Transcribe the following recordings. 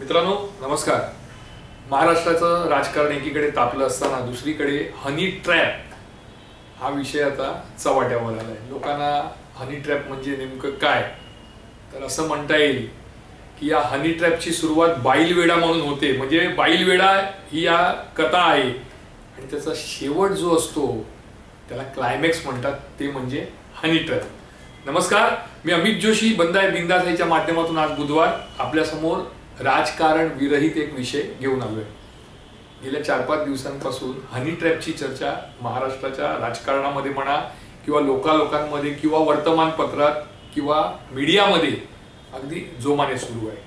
मित्रांनो नमस्कार। महाराष्ट्राचं राजकारण एकीकडे तापलं असताना दुसरीकडे हनी ट्रॅप हा विषय आता चव्हाट्यावर आलाय। लोकांना हनी ट्रॅप म्हणजे नेमकं काय, तर असं म्हणता येईल की या हनी ट्रॅपची सुरुवात बाईलवेडा म्हणून होते। म्हणजे बाईलवेडा ही या कथा आहे आणि त्याचा शेवट जो असतो त्याला क्लायमॅक्स म्हणतात, ते म्हणजे हनी ट्रॅप। नमस्कार, मी अमित जोशी, बंद आहे बिंदास च्या माध्यमातून आज बुधवार आपल्या समोर राजकारण विरहित एक विषय घेऊन आलोय। गेल्या 4-5 दिवसांपासून हनी ट्रॅपची चर्चा महाराष्ट्राच्या राजकारणामध्ये म्हणा किंवा लोकांमध्ये किंवा वर्तमानपत्रात किंवा मीडियामध्ये अगदी जोमाने सुरू आहे।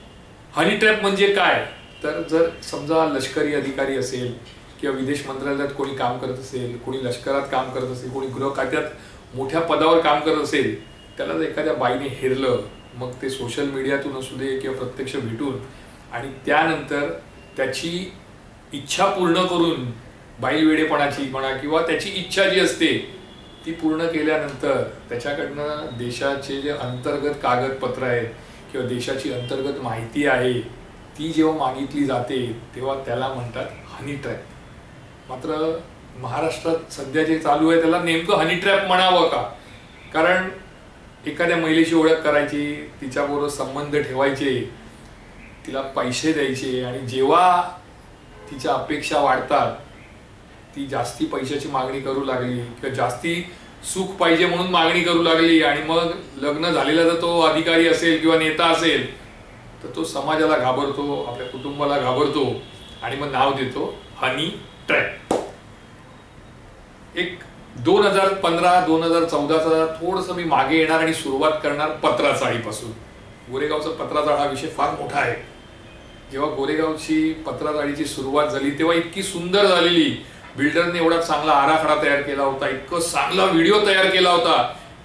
हनी ट्रॅप म्हणजे काय, तर जर समजा लष्करी अधिकारी असेल किंवा विदेश मंत्रालयात कोणी काम करत असेल, कोणी लष्करात काम करत असेल, कोणी गृह खात्यात मोठ्या पदावर काम करत असेल, त्याला जर एखाद्या बाईने हेरलं, मग ते सोशल मीडियातून असू दे किंवा प्रत्यक्ष भेटून, आणि त्यानंतर त्याची इच्छा पूर्ण करून बाईलवेडेपणाची म्हणा किंवा त्याची इच्छा जी असते ती पूर्ण केल्यानंतर त्याच्याकडनं देशाचे जे अंतर्गत कागदपत्र आहेत किंवा देशाची अंतर्गत माहिती आहे ती जेव्हा मागितली जाते तेव्हा त्याला म्हणतात हनी ट्रॅप। मात्र महाराष्ट्रात सध्या जे चालू आहे त्याला नेमकं हनी ट्रॅप म्हणावं का? कारण एखाद्या महिलेची ओळख करायची, तिच्याबरोबर संबंध ठेवायचे, तिला पैसे द्यायचे आणि जेव्हा तिच्या अपेक्षा वाढतात ती जास्ती पैशाची मागणी करू लागली किंवा जास्ती सुख पाहिजे म्हणून मागणी करू लागली आणि मग लग्न झालेला जर तो अधिकारी असेल किंवा नेता असेल तर तो समाजाला घाबरतो, आपल्या कुटुंबाला घाबरतो आणि मग नाव देतो हनी ट्रॅप। एक 2015-2014चा थोडंसं मी मागे येणार आणि सुरुवात करणार पत्राचाळीपासून। गोरेगावचा पत्राचाळ हा विषय फार मोठा आहे। जेव्हा गोरेगावची पत्राचाळीची सुरुवात झाली तेव्हा इतकी सुंदर झालेली, बिल्डरने एवढा चांगला आराखडा तयार केला होता, इतका चांगला व्हिडिओ तयार केला होता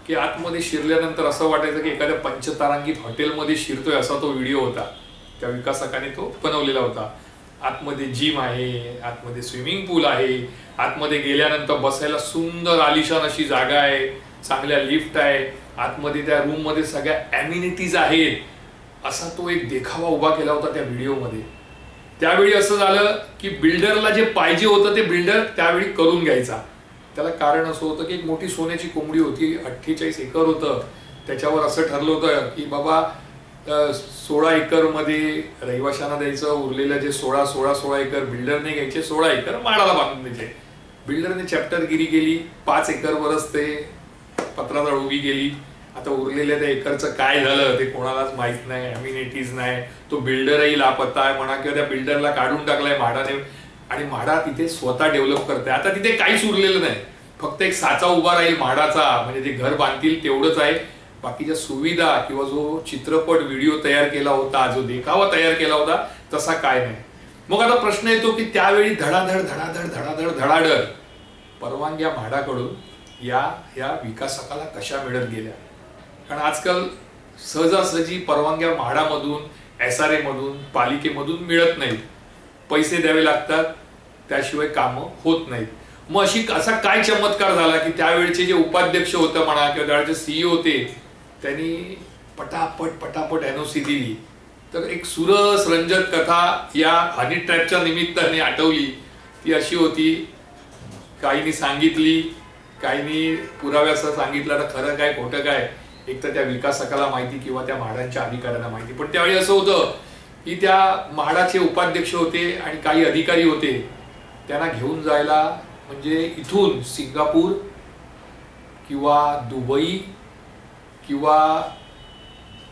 की आतमध्ये शिरल्यानंतर असं वाटायचं की एखाद्या पंचतारांकित हॉटेलमध्ये शिरतोय असा तो व्हिडिओ होता। त्या विकासकाने तो बनवलेला होता। आतमध्ये जिम आहे, आतमध्ये स्विमिंग पूल आहे, आतमध्ये गेल्यानंतर बसायला सुंदर आलिशान अशी जागा आहे, चांगल्या लिफ्ट आहे, आतमध्ये त्या रूम मध्ये सगळ्या ॲम्युनिटीज आहेत, असा तो एक देखावा उभा केला होता त्या व्हिडिओमध्ये। त्यावेळी असं झालं की बिल्डरला जे पाहिजे होतं ते बिल्डर त्यावेळी करून घ्यायचा। त्याला कारण असं होतं की एक मोठी सोन्याची कोंबडी होती, 48 एकर होतं, त्याच्यावर असं ठरलं होतं की बाबा 16 एकर मध्ये रहिवाशांना द्यायचं, उरलेलं जे 16 एकर बिल्डरने घ्यायचे, 16 एकर माडाला बांधून द्यायचे। बिल्डरने चॅप्टरगिरी केली, 5 एकरवरच ते पत्राचाळ उभी गेली। आता उरलेल्या त्या एकरचं काय झालं ते कोणालाच माहित नाही, अम्युनिटीज नाही, तो बिल्डरही लापता आहे म्हणा किंवा त्या बिल्डरला काढून टाकलाय म्हाडाने आणि म्हाडा तिथे स्वतः डेव्हलप करते। आता तिथे काहीच उरलेलं नाही, फक्त एक साचा उभा राहील म्हाडाचा, म्हणजे ते घर बांधतील तेवढंच आहे। बाकीच्या सुविधा किंवा जो चित्रपट व्हिडिओ तयार केला होता, जो देखावा तयार केला होता तसा काय नाही। मग आता प्रश्न येतो की त्यावेळी धडाधड परवानग्या म्हाडाकडून या विकासकाला कशा मिळत गेल्या? कारण आजकाल सहजासहजी परवानग्या म्हाडामधून, SRA मधून, पालिकेमधून मिळत नाहीत, पैसे द्यावे लागतात, त्याशिवाय कामं होत नाहीत। मग असा काय चमत्कार झाला की त्यावेळचे जे उपाध्यक्ष होते म्हणा किंवा त्यावेळचे CEO होते त्यांनी पटापट NOC दिली। तर एक सुरस रंजक कथा या हनी ट्रॅपच्या निमित्ताने आठवली। ती अशी होती, काहींनी सांगितली, काहींनी पुराव्यासह सांगितलं, तर खरं काय खोटं काय एक तर त्या विकासकाला माहिती किंवा त्या म्हाडांच्या अधिकाऱ्यांना माहिती। पण त्यावेळी असं होतं की त्या म्हाडाचे उपाध्यक्ष होते आणि काही अधिकारी होते, त्यांना घेऊन जायला म्हणजे इथून सिंगापूर किंवा दुबई किंवा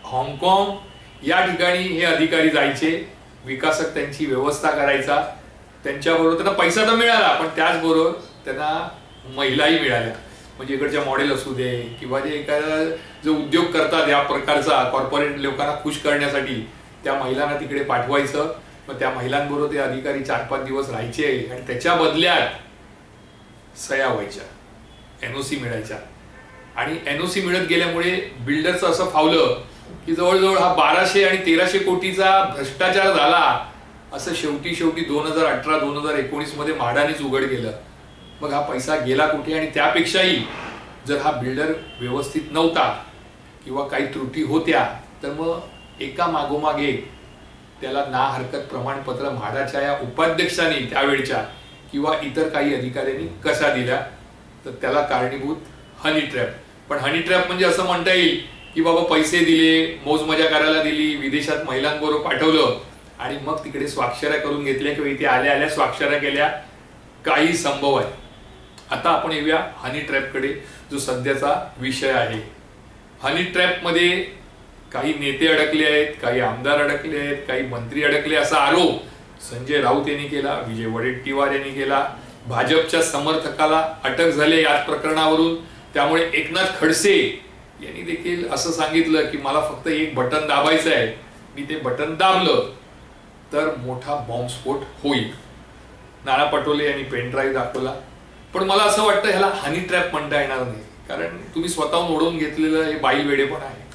हाँगकाँग या ठिकाणी हे अधिकारी जायचे, विकासक त्यांची व्यवस्था करायचा, त्यांच्याबरोबर त्यांना पैसा तर मिळाला पण त्याचबरोबर त्यांना महिलाही मिळाल्या। म्हणजे इकडच्या मॉडेल असू दे किंवा जे एखादा जो उद्योग करतात या प्रकारचा कॉर्पोरेट लोकांना खुश करण्यासाठी त्या महिलांना तिकडे पाठवायचं। मग त्या महिलांबरोबर ते अधिकारी 4-5 दिवस राहायचे आणि त्याच्या बदल्यात सह्या व्हायच्या, NOC मिळायच्या। आणि NOC मिळत गेल्यामुळे बिल्डरचं असं फावलं की जवळजवळ हा 1200 आणि 1300 कोटीचा भ्रष्टाचार झाला, असं शेवटी 2018-2019 मध्ये म्हाडानेच उघड केलं। मग हा पैसा गेला कुठे? आणि त्यापेक्षाही जर हा बिल्डर व्यवस्थित नव्हता किंवा काही त्रुटी होत्या तर मग एका मागोमाग एक त्याला ना हरकत प्रमाणपत्र म्हाडाच्या या उपाध्यक्षांनी त्यावेळच्या किंवा इतर काही अधिकाऱ्यांनी कसा दिला, तर त्याला कारणीभूत हनी ट्रॅप. पण हनी ट्रॅप म्हणजे असं म्हणता येईल की बाबा पैसे दिले, मौज मजा करायला दिली, विदेशात महिलांबरोबर पाठवलं आणि मग तिकडे स्वाक्षऱ्या करून घेतल्या किंवा इथे आल्या आल्या स्वाक्षऱ्या केल्या, काही संभव आहे. आता आपण येऊया हनी ट्रॅपकडे, जो सध्याचा विषय आहे. हनी ट्रॅप मध्ये काही नेते अडकले आहेत, काही आमदार अडकले आहेत, काही मंत्री अडकले असा आरोप संजय राऊत यांनी केला, विजय वडेट्टीवार यांनी केला. भाजपच्या समर्थकाला अटक झाली याच प्रकरणावरून. त्यामुळे एकनाथ खडसे यांनी देखील असं सांगितलं की मला फक्त एक बटन दाबायचं आहे, मी ते बटन दाबलं तर मोठा बॉम्बस्फोट होईल. नाना पटोले यांनी पेनड्राईव्ह दाखवला. पण मला असं वाटतं ह्याला हनी ट्रॅप म्हणता येणार नाही, कारण तुम्ही स्वतःहून ओढून घेतलेलं हे बाईल वेडेपण आहे.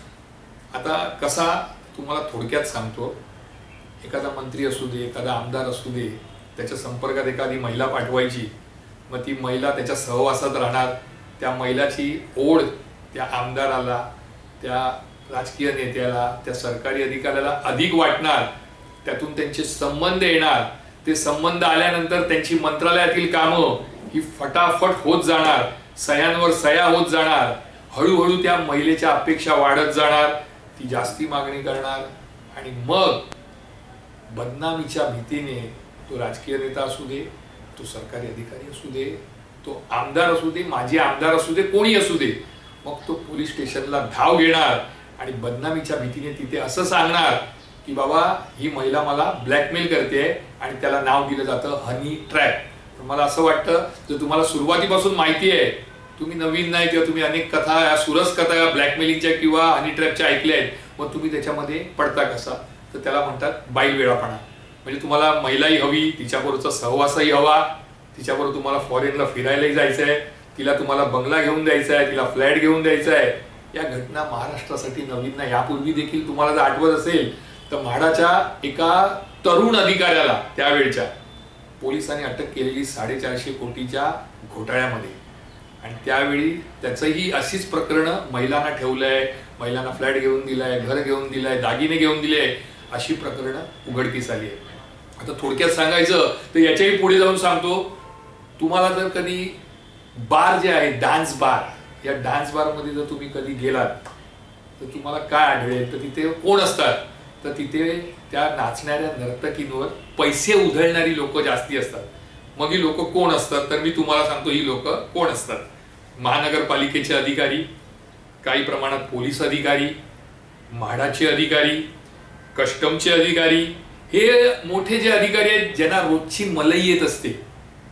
आता कसा तुम्हाला थोडक्यात सांगतो. एखादा मंत्री असू दे, एखादा आमदार असू दे, त्याच्या संपर्कात एखादी महिला पाठवायची, मग ती महिला त्याच्या सहवासात राहणार. त्या महिलाची ओढ त्या आमदाराला, त्या राजकीय नेत्याला, त्या सरकारी अधिकाऱ्याला अधिक वाटणार. त्यातून त्यांचे संबंध येणार. ते संबंध आल्यानंतर त्यांची मंत्रालयातील कामं ही फटाफट होत जाणार, सह्यांवर सह्या होत जाणार. हळूहळू त्या महिलेच्या अपेक्षा वाढत जाणार, ती जास्ती मागणी करणार आणि मग बदनामीच्या भीतीने तो राजकीय नेता असू दे, तो सरकारी अधिकारी असू दे, तो आमदार असू दे, माजी आमदार असू दे, कोणी असू दे, मग तो पोलीस स्टेशनला धाव घेणार आणि बदनामीच्या भीतीने तिथे असं सांगणार की बाबा ही महिला मला ब्लॅकमेल करते आणि त्याला नाव दिलं जातं हनी ट्रॅप. मला असं वाटतं जर तुम्हाला सुरुवातीपासून माहिती आहे, तुम्ही नवीन नाही किंवा तुम्ही अनेक कथा, सुरस कथा ब्लॅकमेलिंगच्या किंवा हनी ट्रॅपच्या ऐकल्या आहेत, मग तुम्ही त्याच्यामध्ये पडता कसा, तर त्याला म्हणतात बाईल वेडापणा. म्हणजे तुम्हाला महिलाही हवी, तिच्याबरोबरचा सहवासही हवा, तिच्याबरोबर तुम्हाला फॉरेनला फिरायलाही जायचं आहे, तिला तुम्हाला बंगला घेऊन द्यायचा आहे, तिला फ्लॅट घेऊन द्यायचा आहे. या घटना महाराष्ट्रासाठी नवीन नाही. यापूर्वी देखील तुम्हाला जर आठवत असेल तर म्हाडाच्या एका तरुण अधिकाऱ्याला त्यावेळच्या पोलिसांनी अटक केलेली 450 कोटीच्या घोटाळ्यामध्ये, आणि त्यावेळी त्याचंही अशीच प्रकरणं महिलांना ठेवलंय, महिलांना फ्लॅट घेऊन दिलाय, घर घेऊन दिलाय, दागिने घेऊन दिले, अशी प्रकरणं उघडकीस आली आहे. आता थोडक्यात सांगायचं तर याच्याही पुढे जाऊन सांगतो. तुम्हाला जर कधी बार जे आहे, डान्स बार, या डान्स बार मध्ये जर तुम्ही कधी गेलात तर तुम्हाला काय आढळेल, तर तिथे कोण असतात, तर तिथे त्या नाचणाऱ्या नर्तकींवर पैसे उधळणारी लोक जास्ती असतात. मग ही लोक कोण असतात, तर मी तुम्हाला सांगतो ही लोक कोण असतात. महानगरपालिकेचे अधिकारी, काही प्रमाणात पोलीस अधिकारी, म्हाडाचे अधिकारी, कस्टमचे अधिकारी, हे मोठे जे अधिकारी आहेत ज्यांना रोजची मलाई येत असते.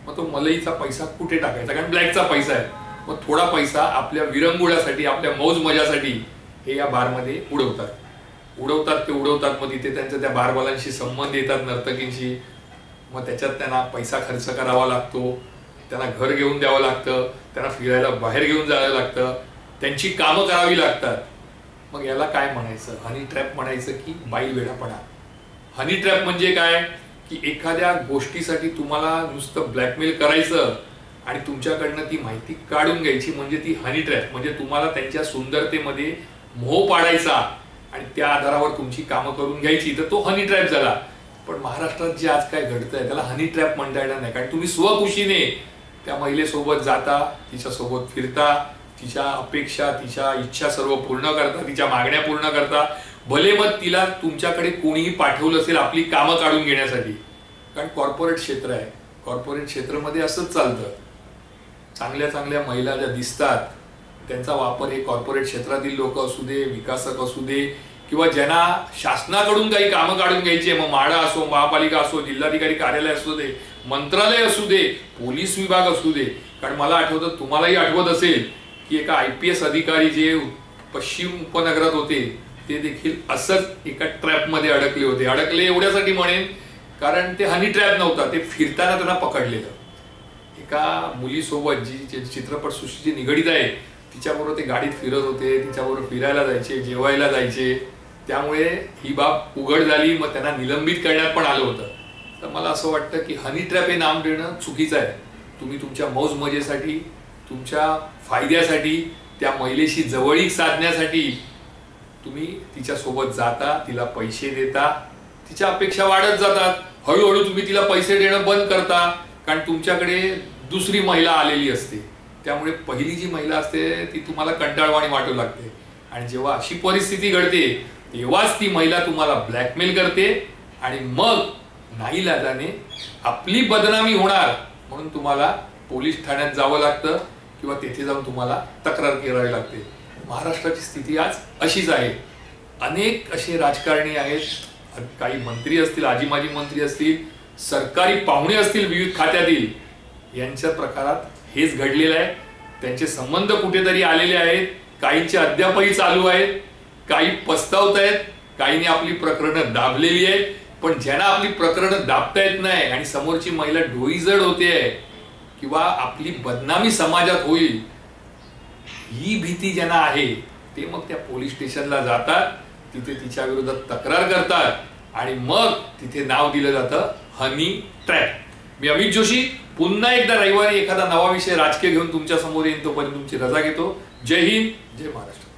मग तो मलईचा पैसा कुठे टाकायचा, कारण ब्लॅकचा पैसा आहे. मग थोडा पैसा आपल्या विरंगुळ्यासाठी, आपल्या मौज मजासाठी हे या बारमध्ये उडवतात. मग तिथे त्यांचं त्या बारवाल्यांशी संबंध येतात, नर्तकींशी. मग त्याच्यात त्यांना पैसा खर्च करावा लागतो, त्यांना घर घेऊन द्यावं लागतं, त्यांना फिरायला बाहेर घेऊन जायला लागतं, त्यांची कामं करावी लागतात. मग याला काय म्हणायचं, हनी ट्रॅप म्हणायचं की बाईल वेडापणा. हनी ट्रॅप म्हणजे काय की एखाद्या गोष्टीसाठी तुम्हाला नुसतं ब्लॅकमेल करायचं आणि तुमच्याकडनं ती माहिती काढून घ्यायची, म्हणजे ती हनी ट्रॅप. म्हणजे तुम्हाला त्यांच्या सुंदरतेमध्ये मोह पाडायचा आणि त्या आधारावर तुमची कामं करून घ्यायची, तर तो हनी ट्रॅप झाला. पण महाराष्ट्रात जे आज काय घडतंय त्याला हनी ट्रॅप म्हणता येणार नाही, कारण तुम्ही स्वखुशीने त्या महिलेसोबत जाता, तिच्यासोबत फिरता, तिच्या अपेक्षा, तिच्या इच्छा सर्व पूर्ण करता, तिच्या मागण्या पूर्ण करता. भले मग तिला तुमच्याकडे कोणीही पाठवलं असेल आपली कामं काढून घेण्यासाठी, कारण कॉर्पोरेट क्षेत्र आहे. कॉर्पोरेट क्षेत्रामध्ये असंच चालतं. चांगल्या चांगल्या महिला ज्या दिसतात त्यांचा वापर हे कॉर्पोरेट क्षेत्रातील लोक असू दे, विकासक असू दे, किंवा ज्यांना शासनाकडून काही कामं काढून घ्यायची, मग म्हाडा असो, महापालिका असो, जिल्हाधिकारी कार्यालय असू दे, मंत्रालय असू दे, पोलीस विभाग असू दे. कारण मला आठवतं, तुम्हालाही आठवत असेल की एका IPS अधिकारी जे पश्चिम उपनगरात होते ते देखील असंच एका ट्रॅपमध्ये अडकले होते. अडकले एवढ्यासाठी म्हणेन कारण ते हनी ट्रॅप नव्हता, ते फिरताना त्यांना पकडलेलं. एका मुलीसोबत जी चित्रपट सृष्टीची निगडीत आहे तिच्याबरोबर ते गाडीत फिरत होते, तिच्याबरोबर फिरायला जायचे, जेवायला जायचे. त्यामुळे ही बाब उघड झाली, मग त्यांना निलंबित करण्यात पण आलं होतं. तर मला असं वाटतं की हनी ट्रॅप हे नाम देणं चुकीचं आहे. तुम्ही तुमच्या मौज मजेसाठी, तुमच्या फायद्यासाठी, त्या महिलेशी जवळीक साधण्यासाठी तुम्ही तिच्यासोबत जाता, तिला पैसे देता, तिच्या अपेक्षा वाढत जातात. हळूहळू तुम्ही तिला पैसे देणं बंद करता, कारण तुमच्याकडे दुसरी महिला आलेली असते. त्यामुळे पहिली जी महिला असते ती तुम्हाला कंटाळवाणी वाटू लागते. आणि जेव्हा अशी परिस्थिती घडते तेव्हाच ती महिला तुम्हाला ब्लॅकमेल करते आणि मग नाईलाजाने आपली बदनामी होणार म्हणून तुम्हाला पोलीस ठाण्यात जावं लागतं किंवा तेथे जाऊन तुम्हाला तक्रार करावी लागते. महाराष्ट्राची स्थिती आज अशीच आहे. अनेक असे राजकारणी आहेत, काही मंत्री असतील, आजी माजी मंत्री असतील, सरकारी पाहुणे असतील विविध खात्यातील, यांच्या प्रकारात हेच घडलेलं आहे. त्यांचे संबंध कुठेतरी आलेले आहेत. काहींचे अद्यापही चालू आहेत, काही पस्तावत आहेत, काहींनी आपली प्रकरणं दाबलेली आहेत. पण ज्यांना आपली प्रकरणं दाबता येत नाही आणि समोरची महिला डोईजड होते किंवा आपली बदनामी समाजात होईल ही भीती ज्यांना आहे ते मग त्या पोलीस स्टेशनला जातात, तिथे तिच्या विरोधात तक्रार करतात आणि मग तिथे नाव दिलं जातं हनी ट्रॅप. मी अमित जोशी पुन्हा एकदा रविवारी एखादा नवा विषय राजकीय घेऊन तुमच्या समोर येईन. तोपर्यंत तुमची रजा घेतो. जय हिंद, जय महाराष्ट्र.